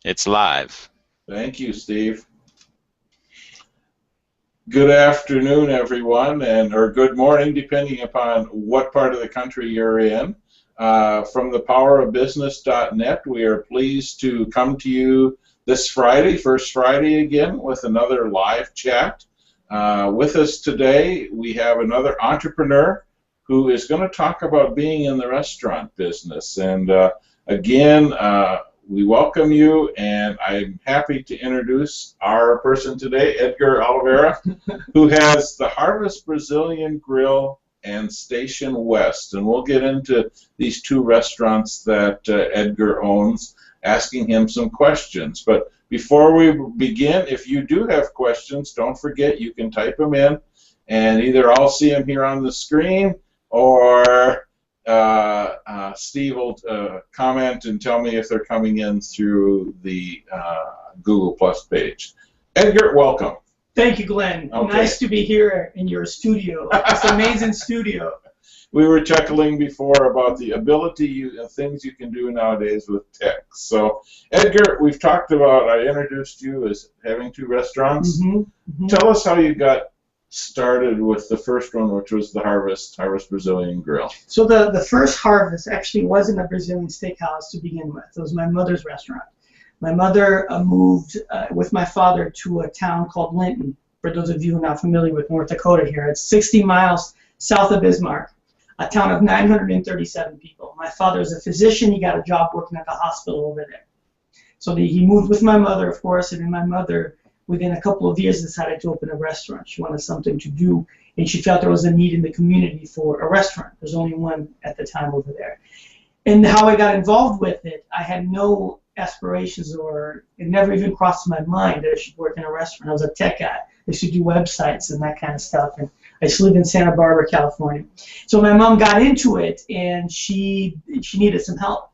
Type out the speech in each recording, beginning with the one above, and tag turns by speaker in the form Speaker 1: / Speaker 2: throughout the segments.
Speaker 1: It's live.
Speaker 2: Thank you, Steve. Good afternoon, everyone, or good morning, depending upon what part of the country you're in. From thepowerofbusiness.net, we are pleased to come to you this Friday, first Friday again, with another live chat. With us today, we have another entrepreneur who is going to talk about being in the restaurant business. And again, we welcome you, and I'm happy to introduce our person today, Edgar Oliveira, who has the Harvest Brazilian Grill and Station West. And we'll get into these two restaurants that Edgar owns, asking him some questions. But before we begin, if you do have questions, don't forget you can type them in, and either I'll see them here on the screen, or Steve will comment and tell me if they're coming in through the Google Plus page. Edgar, welcome.
Speaker 3: Thank you, Glenn.
Speaker 2: Okay.
Speaker 3: Nice to be here in your studio. It's an amazing studio.
Speaker 2: We were chuckling before about the ability things you can do nowadays with tech. So, Edgar, we've talked about, I introduced you as having two restaurants. Tell us how you got started with the first one, which was the Harvest Brazilian Grill.
Speaker 3: So the first Harvest actually wasn't a Brazilian steakhouse to begin with. It was my mother's restaurant. My mother moved with my father to a town called Linton. For those of you who are not familiar with North Dakota here, it's 60 miles south of Bismarck, a town of 937 people. My father is a physician. He got a job working at the hospital over there. So he moved with my mother, of course, and then my mother, within a couple of years, decided to open a restaurant. She wanted something to do, and she felt there was a need in the community for a restaurant. There's only one at the time over there. And how I got involved with it, I had no aspirations, or it never even crossed my mind that I should work in a restaurant. I was a tech guy. I used to do websites and that kind of stuff, and I used to live in Santa Barbara, California. So my mom got into it, and she needed some help.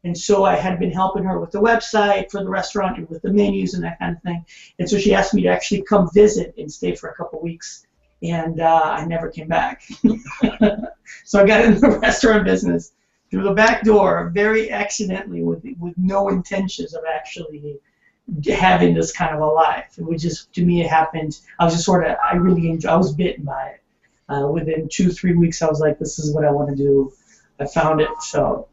Speaker 3: And so I had been helping her with the website for the restaurant and with the menus and that kind of thing. And so she asked me to actually come visit and stay for a couple weeks. And I never came back. So I got into the restaurant business through the back door, very accidentally, with no intentions of actually having this kind of a life. It was just, to me, it happened. I was just sort of, I really enjoyed, I was bitten by it. Within 2-3 weeks, I was like, this is what I want to do. I found it, so.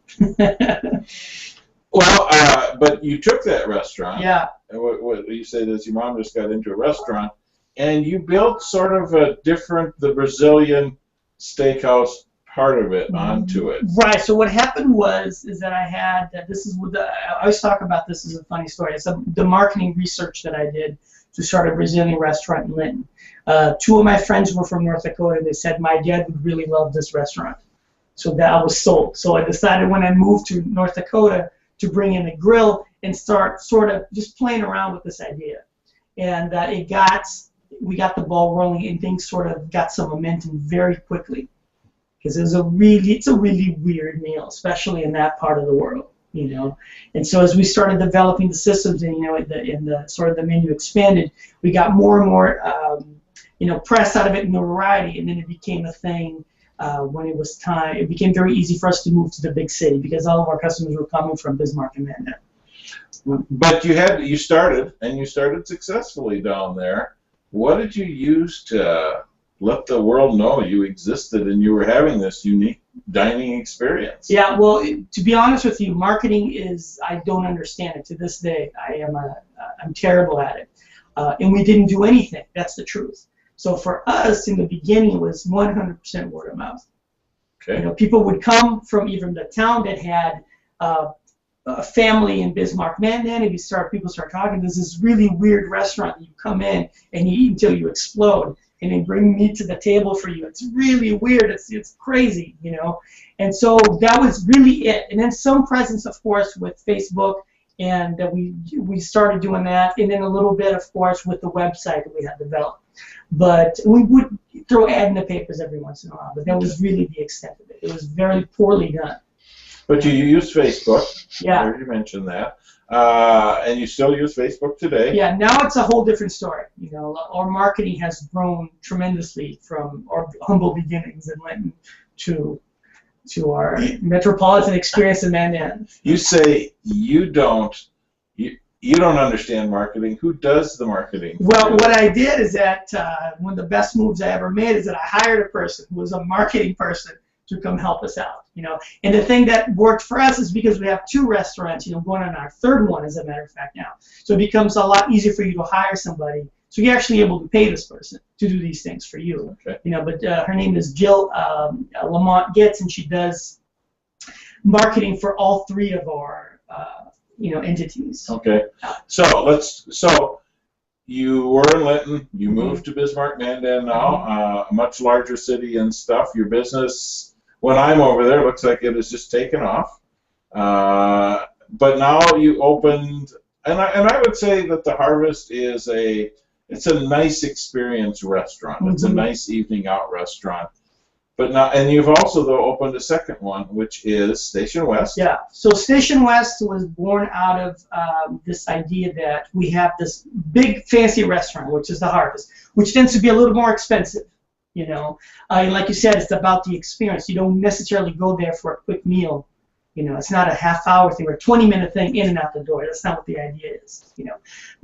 Speaker 2: Well, but you took that restaurant.
Speaker 3: Yeah.
Speaker 2: And what you said is your mom just got into a restaurant, and you built sort of a different, the Brazilian steakhouse part of it onto it.
Speaker 3: Right. So what happened is that I had, this is what I always talk about. This is a funny story. It's the marketing research that I did to start a Brazilian restaurant in Linton. Two of my friends were from North Dakota. They said my dad would really love this restaurant. So that I was sold. So I decided when I moved to North Dakota to bring in a grill and start sort of just playing around with this idea. And we got the ball rolling, and things sort of got some momentum very quickly. Because it's a really weird meal, especially in that part of the world, you know. And so as we started developing the systems, and the sort of the menu expanded, we got more and more press out of it, notoriety, and then it became a thing. When it was time, it became very easy for us to move to the big city because all of our customers were coming from Bismarck and Mandan.
Speaker 2: But you started successfully down there. What did you use to let the world know you existed and you were having this unique dining experience?
Speaker 3: Yeah, well, to be honest with you, marketing I don't understand it to this day. I'm terrible at it, and we didn't do anything. That's the truth. So for us, in the beginning, it was 100% word of mouth.
Speaker 2: Okay.
Speaker 3: You know, people would come from even the town that had a family in Bismarck, Mandan, and people start talking. There's this really weird restaurant that you come in and you eat until you explode, and they bring meat to the table for you. It's really weird. It's crazy, you know. And so that was really it. And then some presence, of course, with Facebook, and we started doing that, and then a little bit, of course, with the website that we had developed. But we would throw ad in the papers every once in a while, but that was really the extent of it. It was very poorly done.
Speaker 2: But you used Facebook.
Speaker 3: Yeah.
Speaker 2: I heard you mention that. And you still use Facebook today.
Speaker 3: Yeah, now it's a whole different story. You know, our marketing has grown tremendously from our humble beginnings in Linton to our metropolitan experience in Mandan.
Speaker 2: You say you don't you don't understand marketing. Who does the marketing?
Speaker 3: Well, what I did is that one of the best moves I ever made is that I hired a person who was a marketing person to come help us out, And the thing that worked for us is because we have 2 restaurants, going on our 3rd one, as a matter of fact, now. So it becomes a lot easier for you to hire somebody. So you're actually able to pay this person to do these things for you.
Speaker 2: Okay.
Speaker 3: But her name is Jill Lamont Getz, and she does marketing for all 3 of our, entities.
Speaker 2: Okay. So you were in Linton. You moved to Bismarck, Mandan now, a much larger city and stuff. Your business, when I'm over there, looks like it has just taken off. But now you opened, and I would say that the Harvest is it's a nice experience restaurant. It's a nice evening out restaurant. But now, and you've also though opened a second one, which is Station West.
Speaker 3: Yeah. So Station West was born out of this idea that we have this big fancy restaurant, which is the Harvest, which tends to be a little more expensive. Like you said, it's about the experience. You don't necessarily go there for a quick meal. It's not a half-hour thing or a 20-minute thing in and out the door. That's not what the idea is.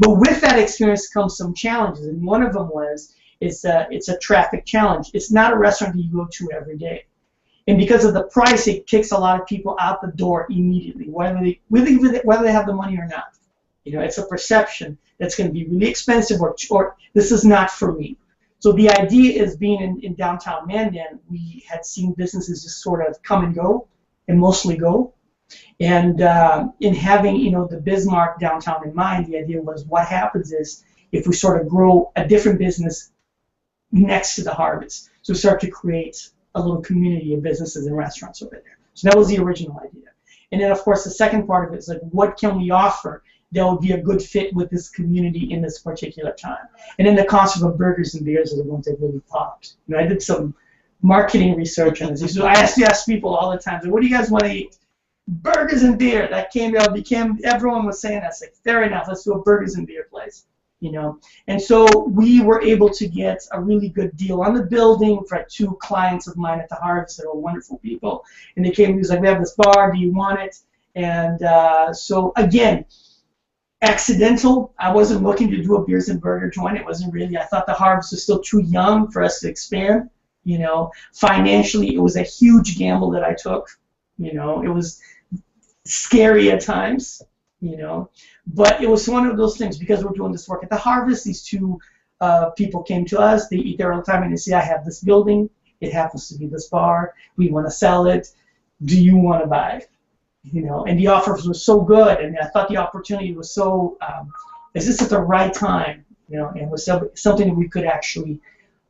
Speaker 3: But with that experience comes some challenges, and one of them was it's a traffic challenge. It's not a restaurant that you go to every day, and because of the price, it kicks a lot of people out the door immediately, whether they have the money or not. It's a perception that's going to be really expensive, or this is not for me. So the idea is, being in downtown Mandan, we had seen businesses just sort of come and go, and mostly go. And in having the Bismarck downtown in mind, the idea was, what happens is if we sort of grow a different business next to the Harvest, so we start to create a little community of businesses and restaurants over there. So that was the original idea. And then of course the second part of it is like, what can we offer that would be a good fit with this community in this particular time? And then the concept of burgers and beers are the ones that really popped. I did some marketing research on this. So I ask people all the time, so what do you guys want to eat? Burgers and beer. That everyone was saying that. It's like, fair enough, let's do a burgers and beer place. And so we were able to get a really good deal on the building for 2 clients of mine at the Harvest that were wonderful people. And they came and he was like, we have this bar, do you want it? And so again, accidental. I wasn't looking to do a beers and burger joint. It wasn't really. I thought the Harvest was still too young for us to expand. Financially, it was a huge gamble that I took. It was scary at times. But it was one of those things, because we're doing this work at the Harvest. These 2 people came to us. They eat there all the time, and they say, I have this building. It happens to be this bar. We want to sell it. Do you want to buy it? And the offers were so good, and I thought the opportunity was so, is this at the right time? And was something that we could actually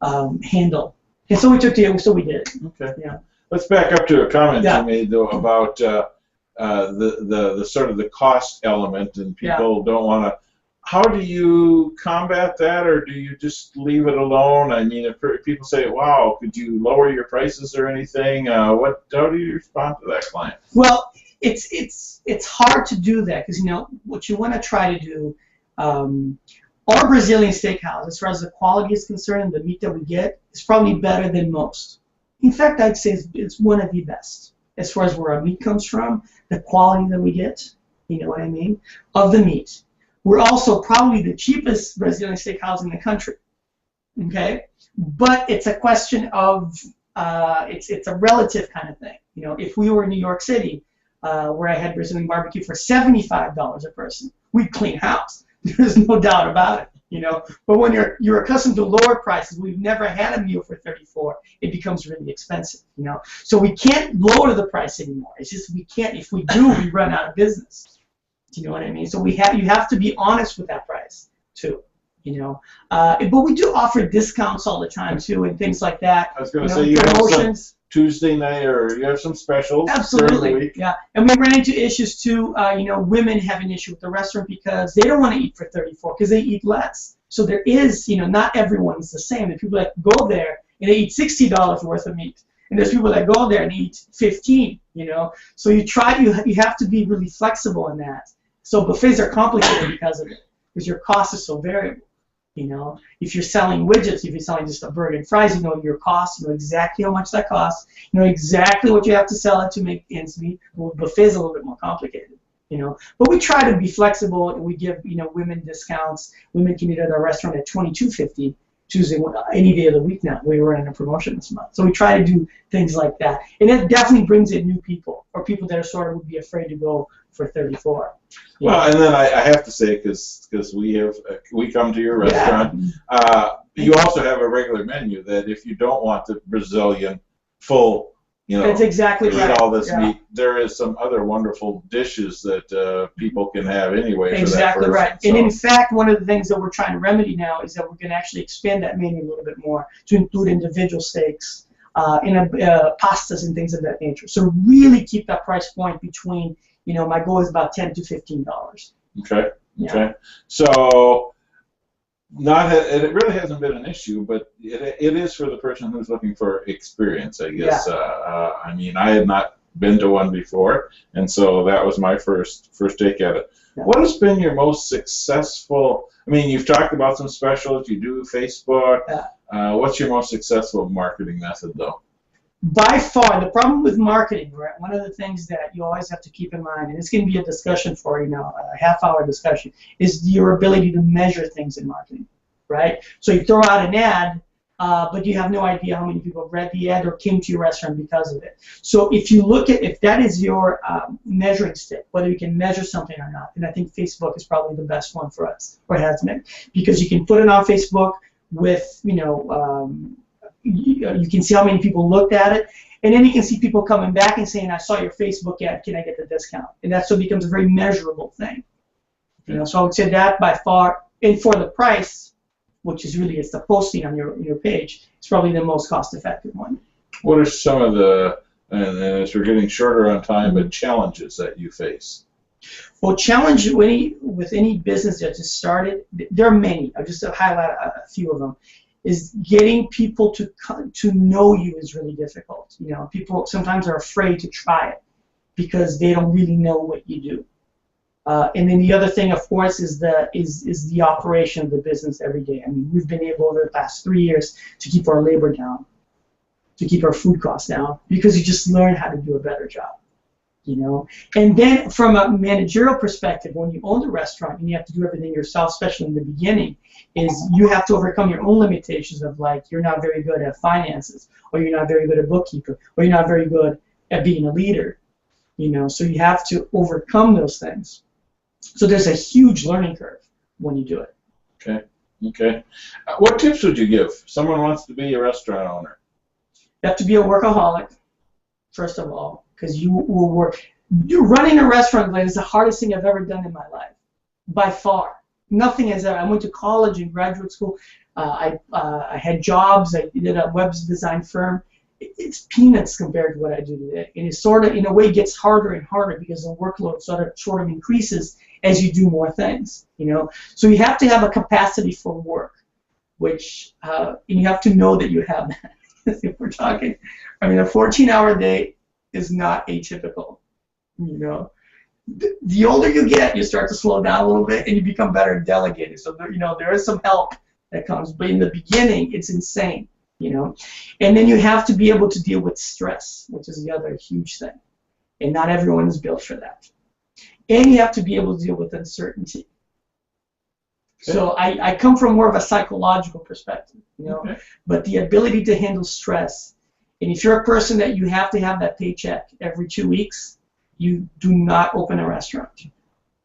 Speaker 3: handle. And so we took the, so we did.
Speaker 2: Okay.
Speaker 3: Yeah.
Speaker 2: Let's back up to a comment you made though about the sort of the cost element, and people don't want to. How do you combat that, or do you just leave it alone? I mean, if people say, "Wow, could you lower your prices or anything?" How do you respond to that client?
Speaker 3: Well, it's hard to do that, because what you want to try to do. Our Brazilian steakhouse, as far as the quality is concerned and the meat that we get, is probably better than most. In fact, I'd say it's one of the best as far as where our meat comes from, the quality that we get, of the meat. We're also probably the cheapest Brazilian steakhouse in the country, okay? But it's a question of, it's a relative kind of thing. If we were in New York City, where I had Brazilian barbecue for $75 a person, we'd clean house. There's no doubt about it, But when you're accustomed to lower prices, we've never had a meal for $34. It becomes really expensive, So we can't lower the price anymore. It's just we can't. If we do, we run out of business. Do you know what I mean? So you have to be honest with that price too, But we do offer discounts all the time too, and things like that.
Speaker 2: I was going to say, you have some Tuesday night, or you have some specials.
Speaker 3: Absolutely,
Speaker 2: during the week.
Speaker 3: Yeah. And we ran into issues too. Women have an issue with the restaurant because they don't want to eat for $34 because they eat less. So there is, not everyone's the same. There's people that go there and they eat $60 worth of meat, and there's people that go there and eat $15. So you have to be really flexible in that. So buffets are complicated because of it, because your cost is so variable. If you're selling widgets, if you're selling just a burger and fries, you know your cost, you know exactly how much that costs, you know exactly what you have to sell it to make ends meet. Well, buffet is a little bit more complicated. you know. But we try to be flexible, and we give, you know, women discounts. Women can eat at our restaurant at $22.50 Tuesday, any day of the week now. We were running a promotion this month. So we try to do things like that. And it definitely brings in new people, or people that are sort of would be afraid to go for 34.
Speaker 2: Well, and then I have to say, because we come to your restaurant, you also have a regular menu that if you don't want the Brazilian full, you know,
Speaker 3: that's exactly right.
Speaker 2: Eat all this meat, there is some other wonderful dishes that people can have anyway.
Speaker 3: Exactly
Speaker 2: for that
Speaker 3: right.
Speaker 2: person.
Speaker 3: And in fact, one of the things that we're trying to remedy now is that we're going to actually expand that menu a little bit more to include individual steaks, pastas and things of that nature. So really keep that price point between, you know, my goal is about $10 to $15.
Speaker 2: Okay.
Speaker 3: Yeah.
Speaker 2: Okay. So it really hasn't been an issue, but it is for the person who's looking for experience, I guess.
Speaker 3: Yeah.
Speaker 2: I mean, I had not been to one before, and so that was my first take at it. Yeah. What has been your most successful? I mean, you've talked about some specials. You do Facebook. Yeah. What's your most successful marketing method, though?
Speaker 3: By far, the problem with marketing, right? One of the things that you always have to keep in mind, and it's going to be a discussion for you now, a half-hour discussion, is your ability to measure things in marketing, right? So you throw out an ad, but you have no idea how many people read the ad or came to your restaurant because of it. So if you look at, if that is your measuring stick, whether you can measure something or not, then I think Facebook is probably the best one for us, or has been, because you can put it on Facebook with, you know, you can see how many people looked at it, and then you can see people coming back and saying, I saw your Facebook ad, can I get the discount? And that so becomes a very measurable thing. You know, so I would say that by far, and for the price, which is really, it's the posting on your page, it's probably the most cost-effective one.
Speaker 2: What are some of the, and as we're getting shorter on time, but challenges that you face?
Speaker 3: Well, challenge with any business that just started, there are many. I'll just highlight a few of them. Is getting people to know you is really difficult. You know, people sometimes are afraid to try it because they don't really know what you do. And then the other thing, of course, is the operation of the business every day. I mean, we've been able over the past 3 years to keep our labor down, to keep our food costs down, because you just learn how to do a better job. You know, and then from a managerial perspective, when you own the restaurant and you have to do everything yourself, especially in the beginning, is you have to overcome your own limitations of, like, you're not very good at finances, or you're not very good at bookkeeper, or you're not very good at being a leader. You know, so you have to overcome those things. So there's a huge learning curve when you do it.
Speaker 2: Okay. Okay. What tips would you give? Someone wants to be a restaurant owner.
Speaker 3: You have to be a workaholic, first of all. Because you will work. You're running a restaurant, is the hardest thing I've ever done in my life, by far. Nothing has ever. I went to college and graduate school. I had jobs. I did a web design firm. It's peanuts compared to what I do today. And it sort of, in a way, gets harder and harder because the workload sort of increases as you do more things. You know, so you have to have a capacity for work, which and you have to know that you have that. If we're talking, I mean, a 14-hour day is not atypical. You know, the older you get, you start to slow down a little bit, and you become better at delegating. So there, you know, there is some help that comes, but in the beginning, it's insane. You know, and then you have to be able to deal with stress, which is the other huge thing, and not everyone is built for that. And you have to be able to deal with uncertainty. Okay. So I come from more of a psychological perspective, you know, but the ability to handle stress. And if you're a person that you have to have that paycheck every 2 weeks, you do not open a restaurant.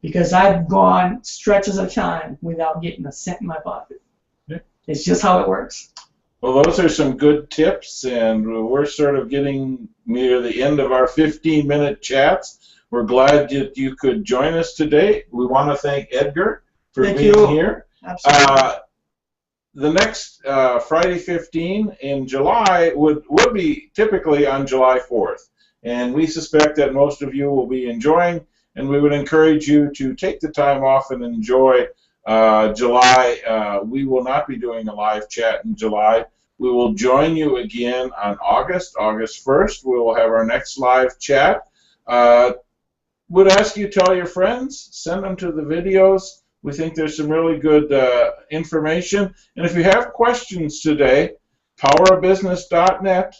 Speaker 3: Because I've gone stretches of time without getting a cent in my pocket. Yeah. It's just how it works.
Speaker 2: Well, those are some good tips, and we're sort of getting near the end of our 15-minute chats. We're glad that you could join us today. We want to thank Edgar for being here.
Speaker 3: Absolutely.
Speaker 2: The next Friday 15 in July would be typically on July 4th. And we suspect that most of you will be enjoying, and we would encourage you to take the time off and enjoy July. We will not be doing a live chat in July. We will join you again on August 1st. We will have our next live chat. Would ask you to tell your friends, send them to the videos. We think there's some really good information. And if you have questions today, powerofbusiness.net,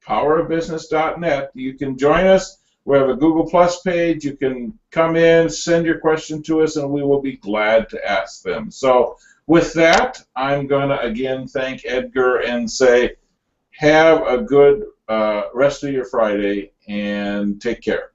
Speaker 2: powerofbusiness.net. You can join us We have a Google Plus page. You can come in, send your question to us, and we will be glad to ask them. So with that, I'm going to again thank Edgar and say have a good rest of your Friday and take care.